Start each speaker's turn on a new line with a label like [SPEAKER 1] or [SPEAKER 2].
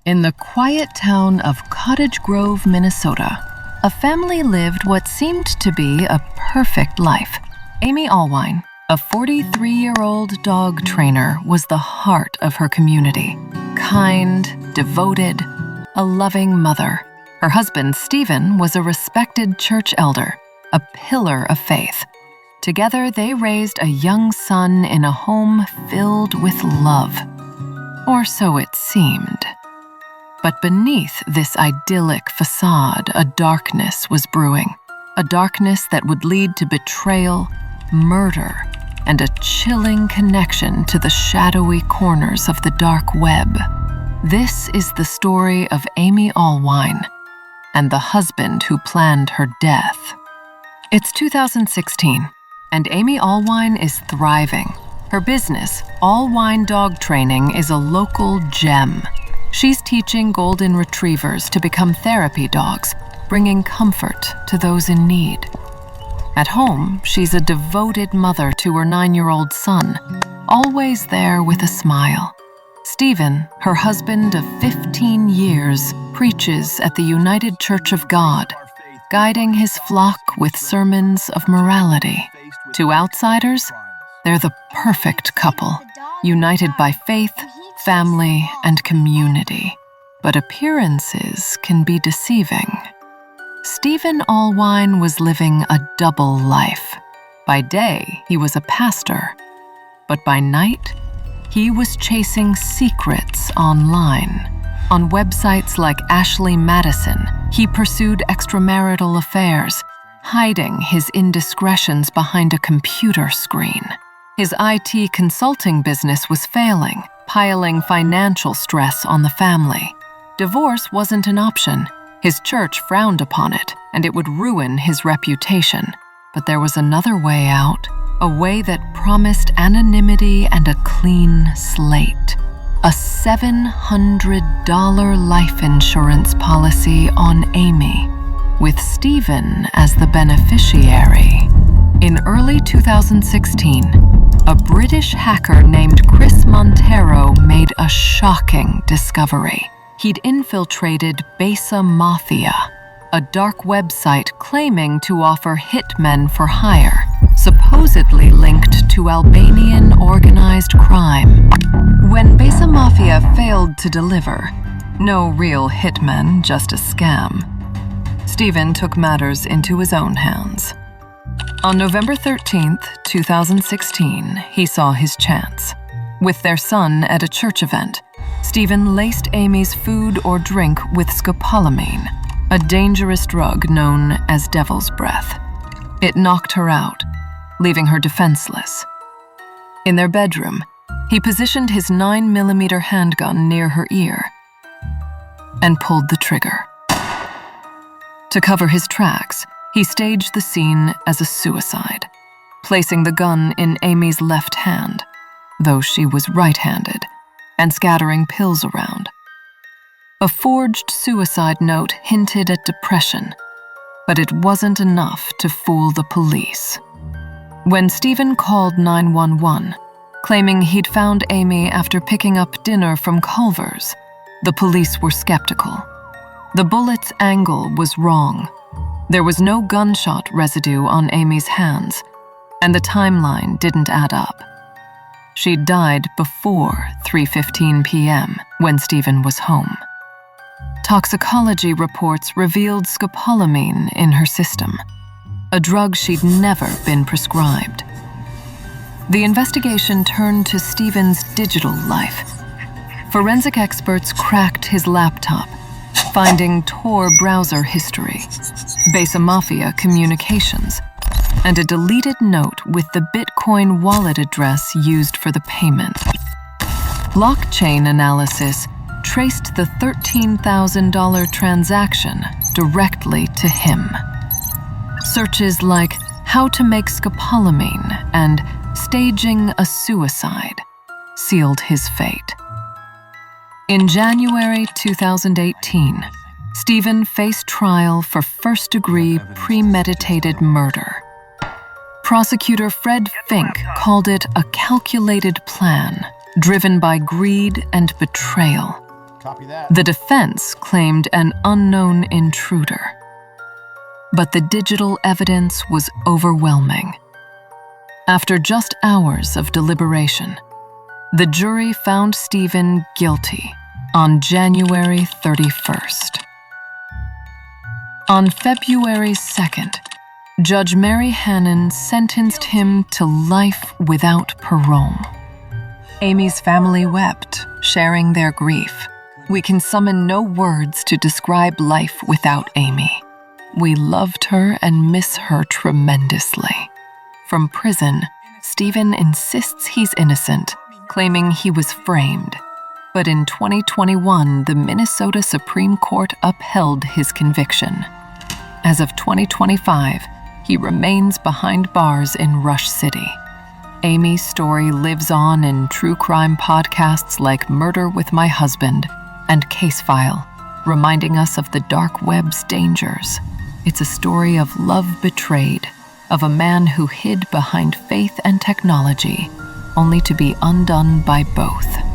[SPEAKER 1] In the quiet town of Cottage Grove, Minnesota, a family lived what seemed to be a perfect life. Amy Allwine, a 43-year-old dog trainer, was the heart of her community. Kind, devoted, a loving mother. Her husband, Stephen, was a respected church elder, a pillar of faith. Together, they raised a young son in a home filled with love. Or so it seemed. But beneath this idyllic facade, a darkness was brewing. A darkness that would lead to betrayal, murder, and a chilling connection to the shadowy corners of the dark web. This is the story of Amy Allwine and the husband who planned her death. It's 2016, and Amy Allwine is thriving. Her business, Allwine Dog Training, is a local gem. She's teaching golden retrievers to become therapy dogs, bringing comfort to those in need. At home, she's a devoted mother to her 9-year-old son, always there with a smile. Stephen, her husband of 15 years, preaches at the United Church of God, guiding his flock with sermons of morality. To outsiders, they're the perfect couple, united by faith, family, and community. But appearances can be deceiving. Stephen Allwine was living a double life. By day, he was a pastor, but by night, he was chasing secrets online. On websites like Ashley Madison, he pursued extramarital affairs, hiding his indiscretions behind a computer screen. His IT consulting business was failing, piling financial stress on the family. Divorce wasn't an option. His church frowned upon it, and it would ruin his reputation. But there was another way out, a way that promised anonymity and a clean slate. A $700 life insurance policy on Amy, with Stephen as the beneficiary. In early 2016, a British hacker named Chris Montero made a shocking discovery. He'd infiltrated Besa Mafia, a dark website claiming to offer hitmen for hire, supposedly linked to Albanian organized crime. When Besa Mafia failed to deliver, no real hitmen, just a scam, Stephen took matters into his own hands. On November 13th, 2016, he saw his chance. With their son at a church event, Stephen laced Amy's food or drink with scopolamine, a dangerous drug known as devil's breath. It knocked her out, leaving her defenseless. In their bedroom, he positioned his 9mm handgun near her ear and pulled the trigger. To cover his tracks, he staged the scene as a suicide, placing the gun in Amy's left hand, though she was right-handed, and scattering pills around. A forged suicide note hinted at depression, but it wasn't enough to fool the police. When Stephen called 911, claiming he'd found Amy after picking up dinner from Culver's, the police were skeptical. The bullet's angle was wrong. There was no gunshot residue on Amy's hands, and the timeline didn't add up. She'd died before 3:15 p.m. when Stephen was home. Toxicology reports revealed scopolamine in her system, a drug she'd never been prescribed. The investigation turned to Stephen's digital life. Forensic experts cracked his laptop, finding Tor browser history, Besa Mafia communications, and a deleted note with the Bitcoin wallet address used for the payment. Blockchain analysis traced the $13,000 transaction directly to him. Searches like how to make scopolamine and staging a suicide sealed his fate. In January 2018, Stephen faced trial for first-degree premeditated murder. Prosecutor Fred Fink called it a calculated plan driven by greed and betrayal.
[SPEAKER 2] Copy that.
[SPEAKER 1] The defense claimed an unknown intruder. But the digital evidence was overwhelming. After just hours of deliberation, the jury found Stephen guilty on January 31st. On February 2nd, Judge Mary Hannon sentenced him to life without parole. Amy's family wept, sharing their grief. We can summon no words to describe life without Amy. We loved her and miss her tremendously. From prison, Stephen insists he's innocent, claiming he was framed. But in 2021, the Minnesota Supreme Court upheld his conviction. As of 2025, he remains behind bars in Rush City. Amy's story lives on in true crime podcasts like Murder with My Husband and Case File, reminding us of the dark web's dangers. It's a story of love betrayed, of a man who hid behind faith and technology, only to be undone by both.